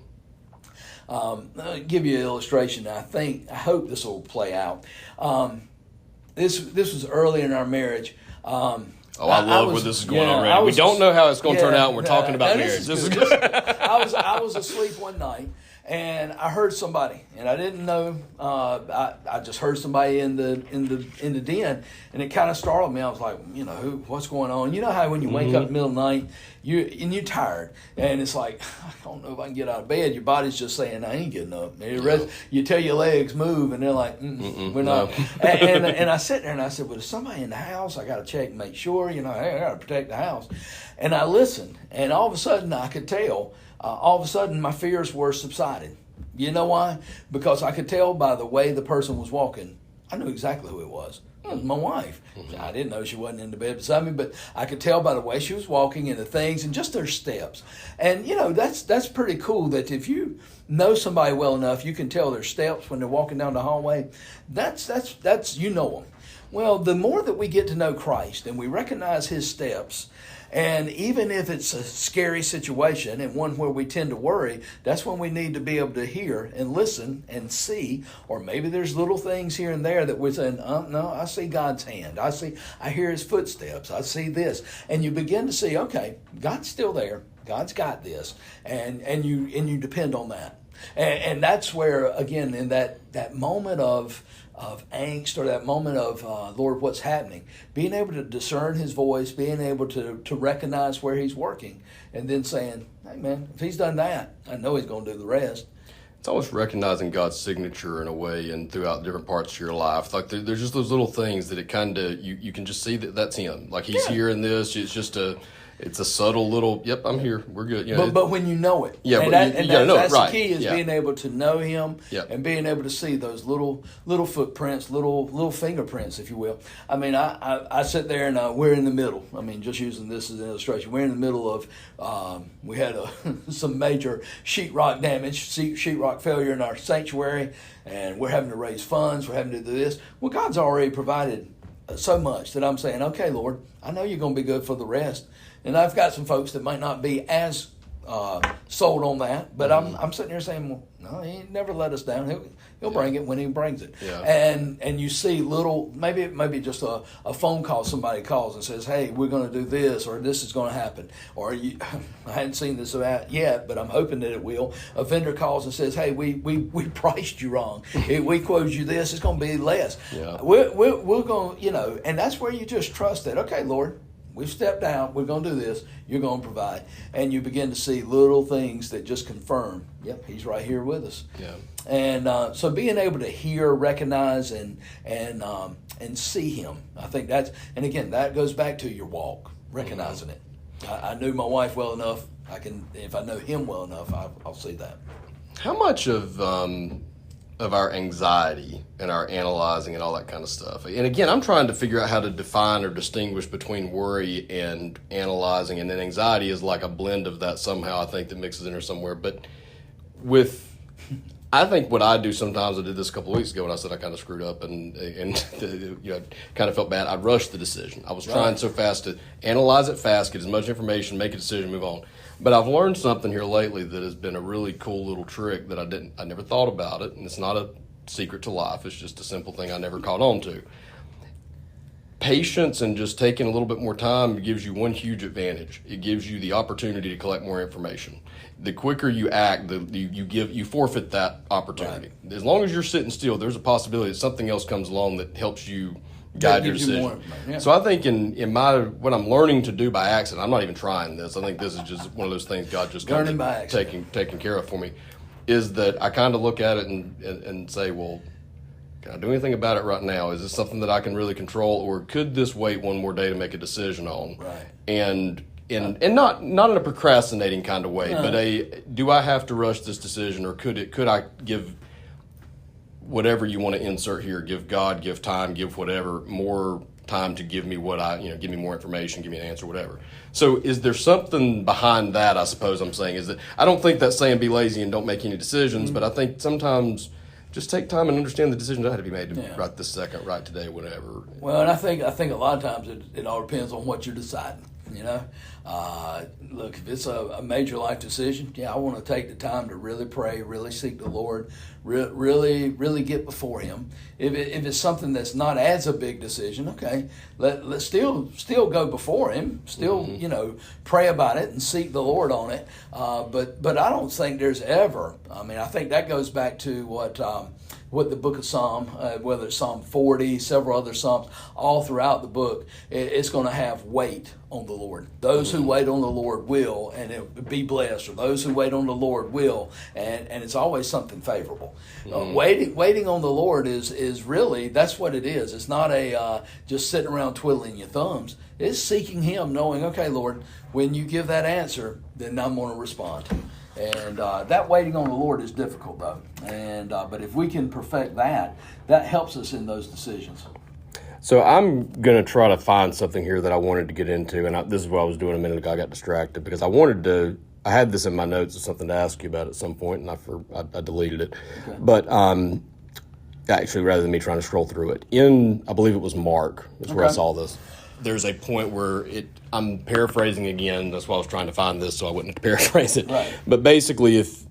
I'll give you an illustration. I hope this will play out. This was early in our marriage. I love where this is going already. We don't know how it's going to turn out, and we're talking about marriage. This is good. I was asleep one night, and I heard somebody, and I didn't know. I just heard somebody in the den, and it kind of startled me. I was like, what's going on? You know how when you wake up in the middle of the night, you're tired, and it's like, I don't know if I can get out of bed. Your body's just saying, I ain't getting up. You tell your legs move, and they're like, we're not. No. and I sit there and I said, well, there's somebody in the house. I got to check and make sure. Hey, I got to protect the house. And I listened, and all of a sudden I could tell. All of a sudden my fears were subsided. You know why? Because I could tell by the way the person was walking. I knew exactly who it was. It was my wife. Mm-hmm. I didn't know she wasn't in the bed beside me, but I could tell by the way she was walking and the things and just their steps. And that's pretty cool that if you know somebody well enough, you can tell their steps when they're walking down the hallway. That's them. Well, the more that we get to know Christ and we recognize His steps, And even if it's a scary situation and one where we tend to worry, that's when we need to be able to hear and listen and see. Or maybe there's little things here and there that we're saying, no, I see God's hand. I hear his footsteps. I see this. And you begin to see, okay, God's still there. God's got this. And you depend on that. And that's where, again, in that moment of angst, or that moment of, Lord, what's happening, being able to discern his voice, being able to recognize where he's working, and then saying, hey, man, if he's done that, I know he's going to do the rest. It's almost recognizing God's signature in a way, and throughout different parts of your life. Like there's just those little things that it kind of, you can just see that that's him. Like he's here in this. It's a subtle little, yep, I'm here. We're good. You know, but when you know it. Yeah, that's right. the key is being able to know him, Yep. and being able to see those little footprints, little fingerprints, if you will. I mean, I sit there and we're in the middle. I mean, just using this as an illustration, we're in the middle of, we had some major sheetrock damage, sheetrock failure in our sanctuary, and we're having to raise funds, we're having to do this. Well, God's already provided so much that I'm saying, okay, Lord, I know you're going to be good for the rest. And I've got some folks that might not be as sold on that, but I'm sitting here saying, well, no, he never let us down. He'll bring it when he brings it. Yeah. And you see little, maybe just a phone call, somebody calls and says, hey, we're going to do this, or this is going to happen. Or I hadn't seen this about yet, but I'm hoping that it will. A vendor calls and says, hey, we priced you wrong. We quoted you this, it's going to be less. Yeah. We're going to, and that's where you just trust that, okay, Lord, we've stepped out, we're going to do this, you're going to provide. And you begin to see little things that just confirm, yep, he's right here with us. Yeah. And so being able to hear, recognize, and see him, I think that's, and again, that goes back to your walk, recognizing it. I knew my wife well enough, if I know him well enough, I'll see that. How much of our anxiety and our analyzing and all that kind of stuff. And again, I'm trying to figure out how to define or distinguish between worry and analyzing, and then anxiety is like a blend of that somehow, I think, that mixes in there somewhere. But I think what I do sometimes, I did this a couple of weeks ago when I said I kind of screwed up and kind of felt bad. I rushed the decision. I was trying so fast to analyze it fast, get as much information, make a decision, move on. But I've learned something here lately that has been a really cool little trick that I never thought about it, and it's not a secret to life. It's just a simple thing I never caught on to. Patience and just taking a little bit more time gives you one huge advantage. It gives you the opportunity to collect more information. The quicker you act, you forfeit that opportunity. Right. As long as you're sitting still, there's a possibility that something else comes along that helps you guide your decision. So I think in what I'm learning to do by accident, I'm not even trying this. I think this is just one of those things God just kind of taking care of for me, is that I kind of look at it and say, well, can I do anything about it right now? Is this something that I can really control, or could this wait one more day to make a decision on? Right. And not in a procrastinating kind of way, but do I have to rush this decision, or could I give whatever you want to insert here, give God, give time, give whatever, more time to give me give me more information, give me an answer, whatever. So is there something behind that, I suppose I'm saying, is that I don't think that's saying be lazy and don't make any decisions, but I think sometimes just take time and understand the decisions that had to be made right this second, right today, whatever. Well, and I think a lot of times it all depends on what you're deciding. Look, if it's a major life decision, I want to take the time to really pray, really seek the Lord, really get before Him. If it's something that's not as a big decision, okay, let's still go before Him, still pray about it and seek the Lord on it. But I don't think there's ever. I mean, I think that goes back to what the book of Psalm, whether it's Psalm 40, several other Psalms, all throughout the book, it's going to have wait on the Lord. Those who wait on the Lord will, and it will be blessed, or those who wait on the Lord will, and it's always something favorable. Waiting on the Lord is really, that's what it is. It's not just sitting around twiddling your thumbs. It's seeking Him, knowing, okay, Lord, when you give that answer, then I'm going to respond. And that waiting on the Lord is difficult, though. And but if we can perfect that helps us in those decisions. So I'm going to try to find something here that I wanted to get into, and this is what I was doing a minute ago. I got distracted because I had this in my notes as something to ask you about at some point, and I deleted it. Okay. But actually, rather than me trying to scroll through it, I believe it was Mark is where I saw this. there's a point where I'm paraphrasing again. That's why I was trying to find this so I wouldn't paraphrase it. Right. But basically, if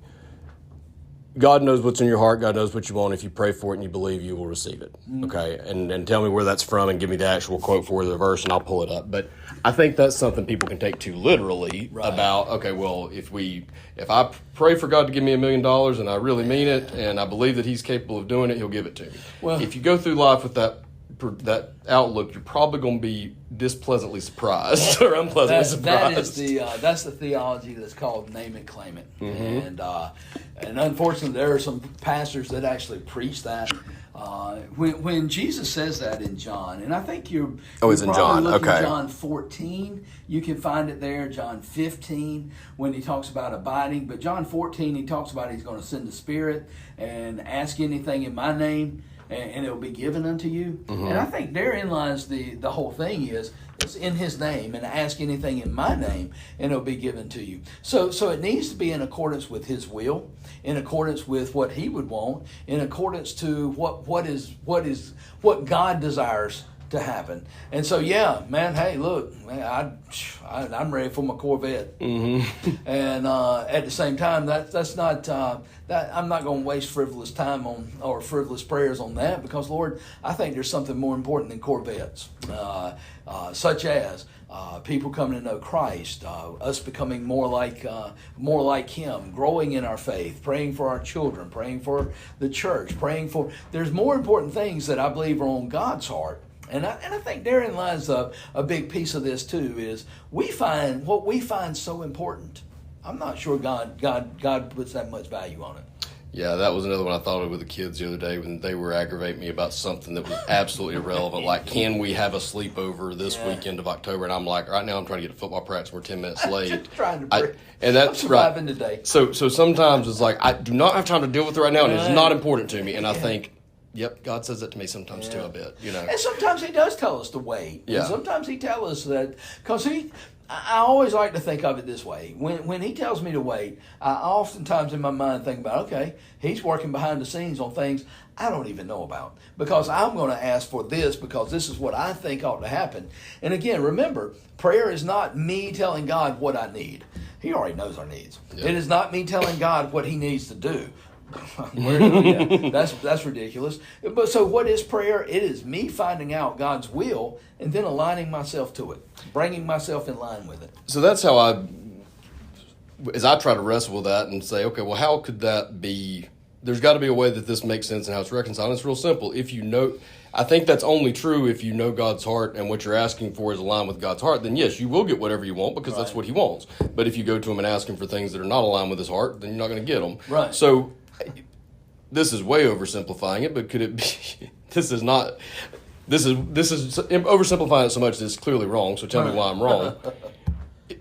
God knows what's in your heart, God knows what you want. If you pray for it and you believe, you will receive it. Okay, and tell me where that's from and give me the actual quote for the verse, and I'll pull it up. But I think that's something people can take too literally about. Okay, well, if I pray for God to give me $1 million and I really mean it and I believe that He's capable of doing it, He'll give it to me. Well, if you go through life with that outlook, you're probably going to be displeasantly surprised or unpleasantly surprised. That's the theology that's called name it, claim it, and unfortunately, there are some pastors that actually preach that. When Jesus says that in John, and I think you're it's in John. Okay, John 14, you can find it there. John 15, when he talks about abiding, but John 14, he talks about he's going to send the Spirit and ask anything in my name, and it will be given unto you. And I think therein lies the whole thing is it's in His name, and ask anything in my name, and it'll be given to you. So it needs to be in accordance with His will, in accordance with what He would want, in accordance to what God desires to happen. And so, yeah, man, hey, look, man, I'm ready for my Corvette. And at the same time, that's not that I'm not going to waste frivolous time on or frivolous prayers on that, because Lord, I think there's something more important than Corvettes, such as people coming to know Christ, us becoming more like Him, growing in our faith, praying for our children, praying for the church, there's more important things that I believe are on God's heart. And I think therein lies a big piece of this too, is what we find so important. I'm not sure God puts that much value on it. Yeah, that was another one I thought of with the kids the other day when they were aggravating me about something that was absolutely irrelevant. Like, can we have a sleepover this weekend of October? And I'm like, right now I'm trying to get to football practice. We're 10 minutes late. Just trying to and that's I'm surviving right. today. So sometimes it's like, I do not have time to deal with it right now, and it's not important to me. And I think, yep, God says that to me sometimes too, I bet. And sometimes He does tell us to wait. Yeah. And sometimes He tells us that, because I always like to think of it this way. When He tells me to wait, I oftentimes in my mind think about, okay, He's working behind the scenes on things I don't even know about, because I'm going to ask for this because this is what I think ought to happen. And again, remember, prayer is not me telling God what I need. He already knows our needs. Yep. It is not me telling God what He needs to do. That's ridiculous. But so what is prayer? It is me finding out God's will and then aligning myself to it, bringing myself in line with it. So that's how as I try to wrestle with that and say, okay, well, how could that be? There's got to be a way that this makes sense and how it's reconciled. It's real simple. I think that's only true if you know God's heart and what you're asking for is aligned with God's heart. Then yes, you will get whatever you want because that's what He wants. But if you go to Him and ask Him for things that are not aligned with His heart, then you're not going to get them. Right. So this is way oversimplifying it, but could it be? This is oversimplifying it so much that it's clearly wrong. So tell me why I'm wrong.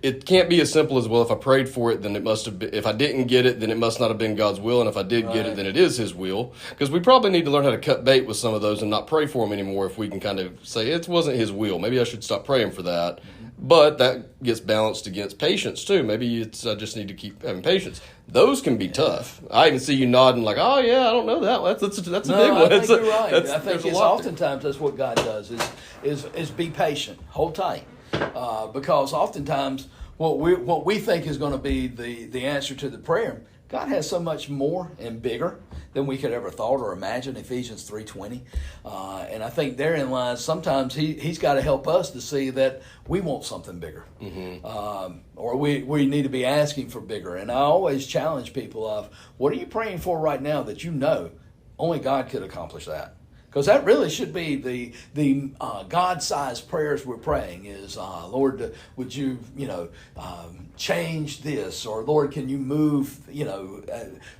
It can't be as simple as, well, if I prayed for it, then it must have been, if I didn't get it, then it must not have been God's will, and if I did get it, then it is His will. Because we probably need to learn how to cut bait with some of those and not pray for them anymore if we can kind of say, it wasn't His will. Maybe I should stop praying for that. But that gets balanced against patience, too. Maybe I just need to keep having patience. Those can be tough. I even see you nodding like, oh, yeah, I don't know that. That's a big one. I think you're right. I think it's oftentimes that's what God does is be patient. Hold tight. Because oftentimes what we think is going to be the answer to the prayer, God has so much more and bigger than we could ever thought or imagine. Ephesians 3:20, and I think therein lies sometimes He's got to help us to see that we want something bigger, or we need to be asking for bigger. And I always challenge people of, what are you praying for right now that you know only God could accomplish that? Because that really should be the God-sized prayers we're praying is, Lord, would you, change this? Or, Lord, can you move,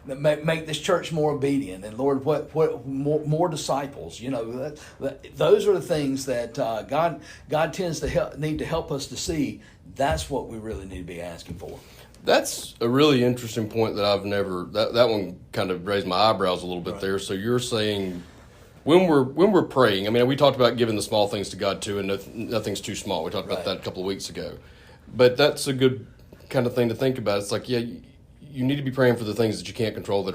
make this church more obedient? And, Lord, what more disciples? Those are the things that God tends to need to help us to see. That's what we really need to be asking for. That's a really interesting point that I've never, that one kind of raised my eyebrows a little bit there. So you're saying, when we're praying, I mean, we talked about giving the small things to God too, and nothing's too small. We talked about that a couple of weeks ago. But that's a good kind of thing to think about. It's like, yeah, you need to be praying for the things that you can't control that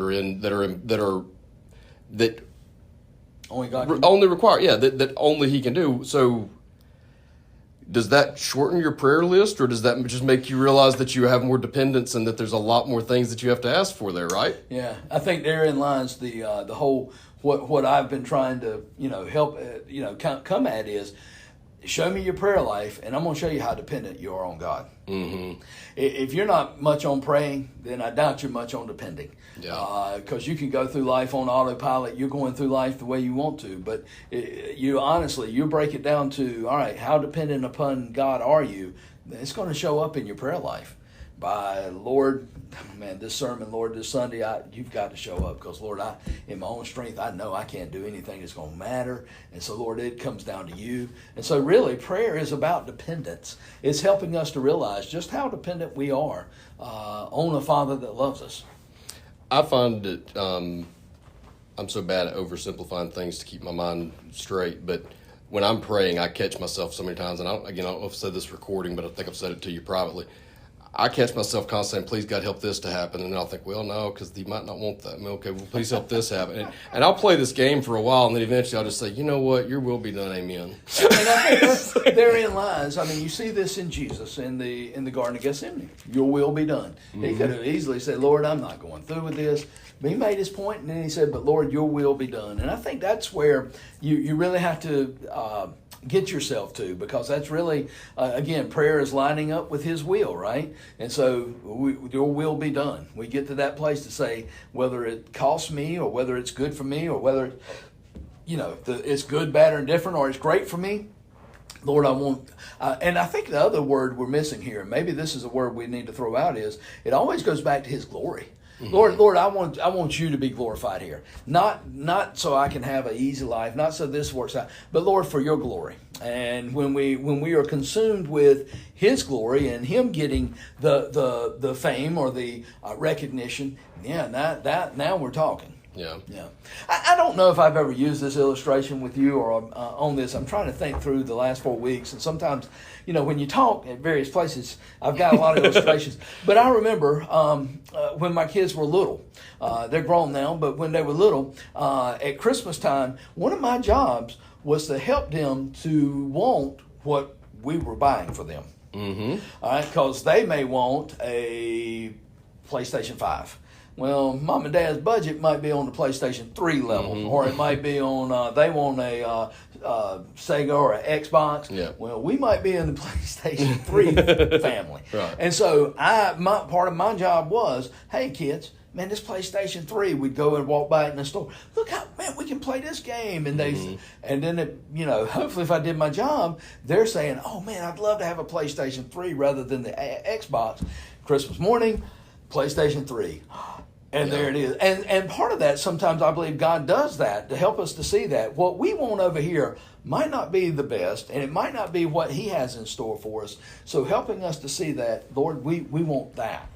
only God can only require, that only He can do. So does that shorten your prayer list, or does that just make you realize that you have more dependence and that there's a lot more things that you have to ask for there, right? Yeah, I think therein lies the whole what I've been trying to help come at is show me your prayer life, and I'm going to show you how dependent you are on God. Mm-hmm. If you're not much on praying, then I doubt you're much on depending. Yeah. Because you can go through life on autopilot. You're going through life the way you want to, but you break it down to, all right, how dependent upon God are you? It's going to show up in your prayer life. By Lord, man, this sermon, Lord, this Sunday, you've got to show up because, Lord, in my own strength, I know I can't do anything that's going to matter. And so, Lord, it comes down to you. And so, really, prayer is about dependence. It's helping us to realize just how dependent we are on a Father that loves us. I find that I'm so bad at oversimplifying things to keep my mind straight, but when I'm praying, I catch myself so many times, and I don't know if I've said this recording, but I think I've said it to you privately. I catch myself constantly saying, please, God, help this to happen. And then I'll think, well, no, because he might not want that. I mean, okay, well, please help this happen. And I'll play this game for a while, and then eventually I'll just say, you know what, your will be done, amen. And I think therein lies, you see this in Jesus in the Garden of Gethsemane. Your will be done. Mm-hmm. He could have easily said, Lord, I'm not going through with this. But he made his point, and then he said, but Lord, your will be done. And I think that's where you really have to get yourself to, because that's really, again, prayer is lining up with his will, right? And so your will be done. We get to that place to say whether it costs me or whether it's good for me or whether, it's good, bad, or indifferent, or it's great for me. Lord, I want, and I think the other word we're missing here, and maybe this is a word we need to throw out, is it always goes back to his glory. Mm-hmm. Lord, I want you to be glorified here. Not so I can have an easy life, not so this works out, but Lord, for your glory. And when we are consumed with his glory and him getting the fame or the recognition, now we're talking. Yeah. I don't know if I've ever used this illustration with you or on this. I'm trying to think through the last 4 weeks, and sometimes, when you talk at various places, I've got a lot of illustrations. But I remember when my kids were little. They're grown now, but when they were little, at Christmas time, one of my jobs was to help them to want what we were buying for them. Mm-hmm. All right, because they may want a PlayStation 5. Well, Mom and Dad's budget might be on the PlayStation 3 level, mm-hmm. or it might be on, they want a Sega or an Xbox. Yeah. Well, we might be in the PlayStation 3 family. Right. And so part of my job was, hey, kids, man, this PlayStation 3, we'd go and walk by it in the store. Look how, man, we can play this game. And and then, hopefully if I did my job, they're saying, oh, man, I'd love to have a PlayStation 3 rather than the Xbox. Christmas morning, PlayStation 3. And there it is. And part of that, sometimes I believe God does that to help us to see that what we want over here might not be the best, and it might not be what he has in store for us. So helping us to see that, Lord, we want that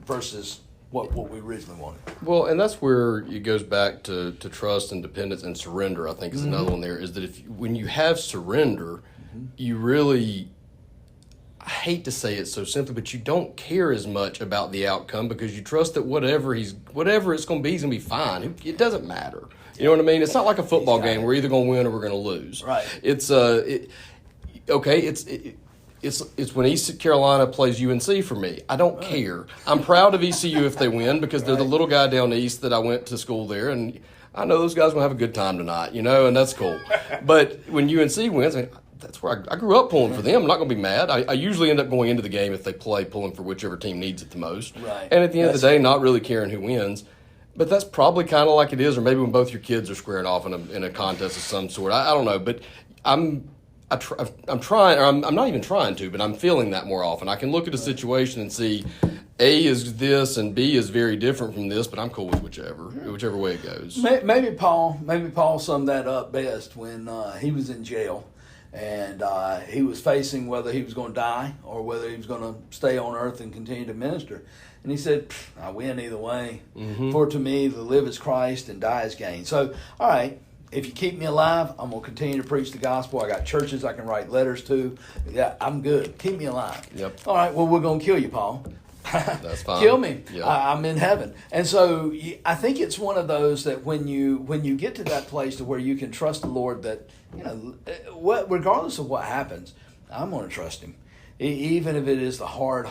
versus what we originally wanted. Well, and that's where it goes back to trust and dependence and surrender, I think is mm-hmm. another one there, is that when you have surrender, mm-hmm. you really... I hate to say it so simply, but you don't care as much about the outcome because you trust that whatever it's going to be, he's going to be fine. It doesn't matter. You know what I mean? It's not like a football game. We're either going to win or we're going to lose. Right. It's It's when East Carolina plays UNC for me. I don't care. I'm proud of ECU if they win because they're the little guy down east that I went to school there, and I know those guys are going to have a good time tonight, and that's cool. But when UNC wins, that's where I grew up pulling for them. I'm not going to be mad. I usually end up going into the game if they play pulling for whichever team needs it the most. Right. And at the end of the day, not really caring who wins. But that's probably kind of like it is, or maybe when both your kids are squaring off in a contest of some sort. I don't know, but I'm trying, or I'm not even trying to, but I'm feeling that more often. I can look at a situation and see A is this and B is very different from this, but I'm cool with whichever way it goes. Maybe Paul summed that up best when he was in jail. And he was facing whether he was going to die or whether he was going to stay on earth and continue to minister. And he said, I win either way. Mm-hmm. For to me, to live is Christ and die is gain. So, all right, if you keep me alive, I'm going to continue to preach the gospel. I got churches I can write letters to. Yeah, I'm good. Keep me alive. Yep. All right, well, we're going to kill you, Paul. That's fine. Kill me. Yep. I'm in heaven. And so I think it's one of those that when you get to that place to where you can trust the Lord that, regardless of what happens, I'm going to trust him. Even if it is the hard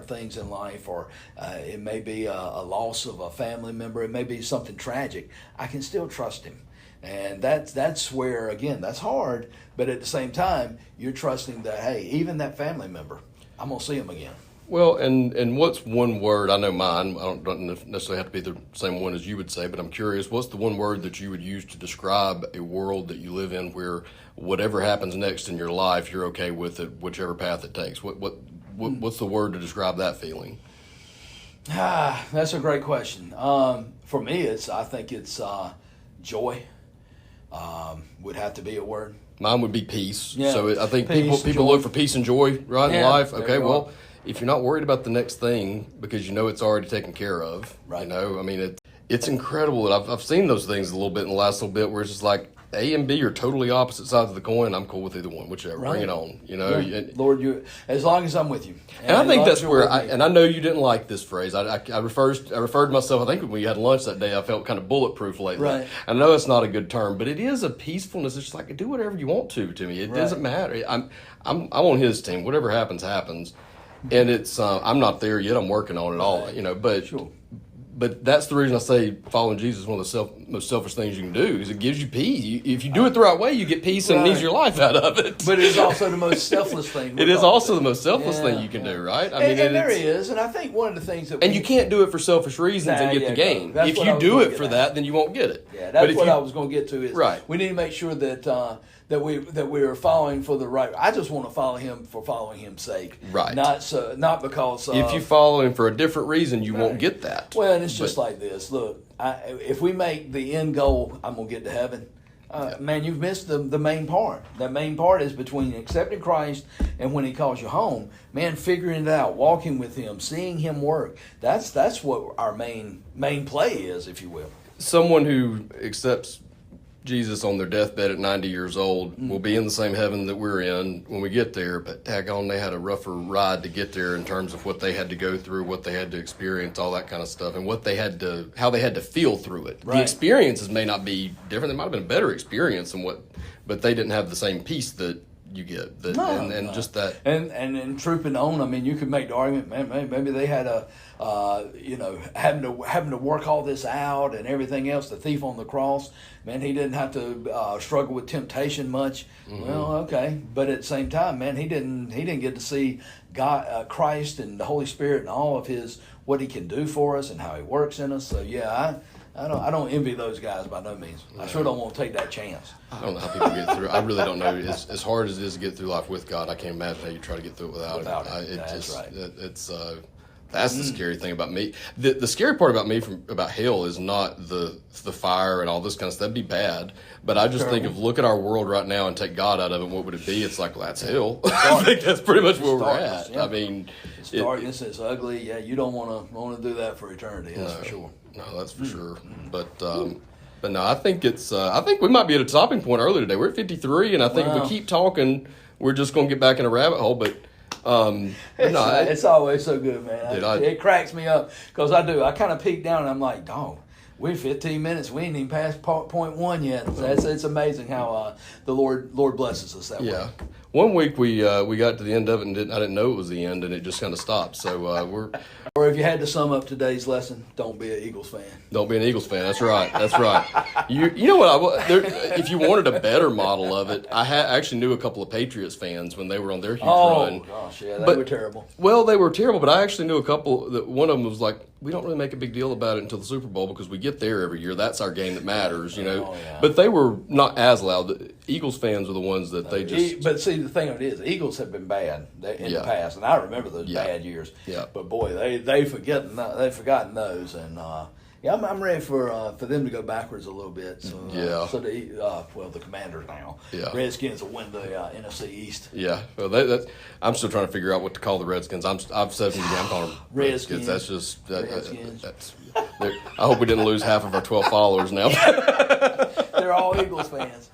things in life, or it may be a loss of a family member, it may be something tragic, I can still trust him. And that's where, again, that's hard, but at the same time, you're trusting that, hey, even that family member, I'm going to see him again. Well, and what's one word? I know mine. I don't necessarily have to be the same one as you would say, but I'm curious. What's the one word that you would use to describe a world that you live in, where whatever happens next in your life, you're okay with it, whichever path it takes? What's the word to describe that feeling? That's a great question. For me, I think it's joy. Would have to be a word. Mine would be peace. Yeah. So I think Peace, people joy. look for peace and joy right in Yeah, life. there Okay, you well, are. if you're not worried about the next thing because you know it's already taken care of, Right. you know, I mean, it's incredible that I've seen those things a little bit in the last little bit where it's just like A and B are totally opposite sides of the coin. I'm cool with either one, whichever. Right. Bring it on, you know. Yeah. And, Lord, as long as I'm with you. and I as think long that's as you're where, with me. and I know you didn't like this phrase. I referred to myself, I think when we had lunch that day, I felt kind of bulletproof lately. Right. I know it's not a good term, but it is a peacefulness. It's just like, do whatever you want to me. It Right. doesn't matter. I'm on his team. Whatever happens, happens. And it's, I'm not there yet. I'm working on it all, you know, but. Sure. But that's the reason I say following Jesus is one of the most selfish things you can do, is it gives you peace. If you do it the right way, you get peace and it eats your life out of it. But it's also the most selfless thing. It is also the most selfless Yeah, thing you can do, right? I And there he is, and I think one of the things that and you can't do it for selfish reasons and get the gain. that's If what I you was do gonna it get for at. that, then you won't get it. Yeah, But that's if what you- I was going to get to. Is Right. we need to make sure that we are following for the right. I just want to follow him for following him's sake, Right. Not because If you follow him for a different reason, you won't Right. get that. Well, and it's just like this. Look, if we make the end goal, I'm gonna get to heaven. Man, you've missed the main part. That main part is between accepting Christ and when He calls you home. Man, figuring it out, walking with Him, seeing Him work. That's what our main play is, if you will. Someone who accepts Jesus on their deathbed at 90 years old will be in the same heaven that we're in when we get there, but daggone, they had a rougher ride to get there in terms of what they had to go through, what they had to experience, all that kind of stuff, and how they had to feel through it. Right. The experiences may not be different. They might have been a better experience but they didn't have the same peace that you get. And just that. And trooping on, I mean, you could make the argument, man, maybe they had having to work all this out and everything else. The thief on the cross, man, he didn't have to struggle with temptation much. Mm-hmm. Well, okay, but at the same time, man, he didn't get to see God, Christ, and the Holy Spirit, and all of His what He can do for us and how He works in us. So yeah, I don't envy those guys by no means. I sure don't want to take that chance. I don't know how people get through. I really don't know. As hard as it is to get through life with God, I can't imagine how you try to get through it without Him. That's right. That's the scary thing about me. The scary part about me about hell is not the fire and all this kind of stuff. That'd be bad. But I just think of, look at our world right now and take God out of it. What would it be? It's like, well, that's hell. I think that's pretty much where we're at. Yeah. I mean, It's darkness. It's ugly. Yeah, you don't want to do that for eternity. That's for sure. No, that's for sure. But no, I think I think we might be at a stopping point early today. We're at 53, and I think if Wow. we keep talking, we're just going to get back in a rabbit hole. But It's always so good, man. Dude, It cracks me up because I kind of peek down and I'm like, dog, we're 15 minutes. We ain't even past point one yet. It's amazing how the Lord blesses us that way. yeah, one week we got to the end of it and I didn't know it was the end, and it just kind of stopped. So we're. Or if you had to sum up today's lesson, don't be an Eagles fan. Don't be an Eagles fan. That's right. That's right. You know what? If you wanted a better model of it, I actually knew a couple of Patriots fans when they were on their huge run. Oh gosh, yeah, they were terrible. Well, they were terrible, but I actually knew a couple that one of them was like, we don't really make a big deal about it until the Super Bowl because we get there every year. That's our game that matters, you know. Oh, yeah. But they were not as loud. The Eagles fans are the ones that they just. But see, the thing of it is, the Eagles have been bad in the past, and I remember those bad years. Yeah. But boy, they've forgotten those, and I'm ready for them to go backwards a little bit. So So the Commanders now. Yeah. Redskins will win the NFC East. Yeah, well, I'm still trying to figure out what to call the Redskins. I've said from the beginning, I'm calling them Redskins. That's just Redskins. I hope we didn't lose half of our 12 followers now. They're all Eagles fans.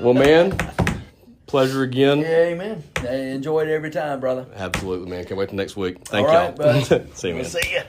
Well, man, pleasure again. Yeah, amen. I enjoy it every time, brother. Absolutely, man. Can't wait till next week. Thank All y'all. right, buddy. See you, man. We'll see you.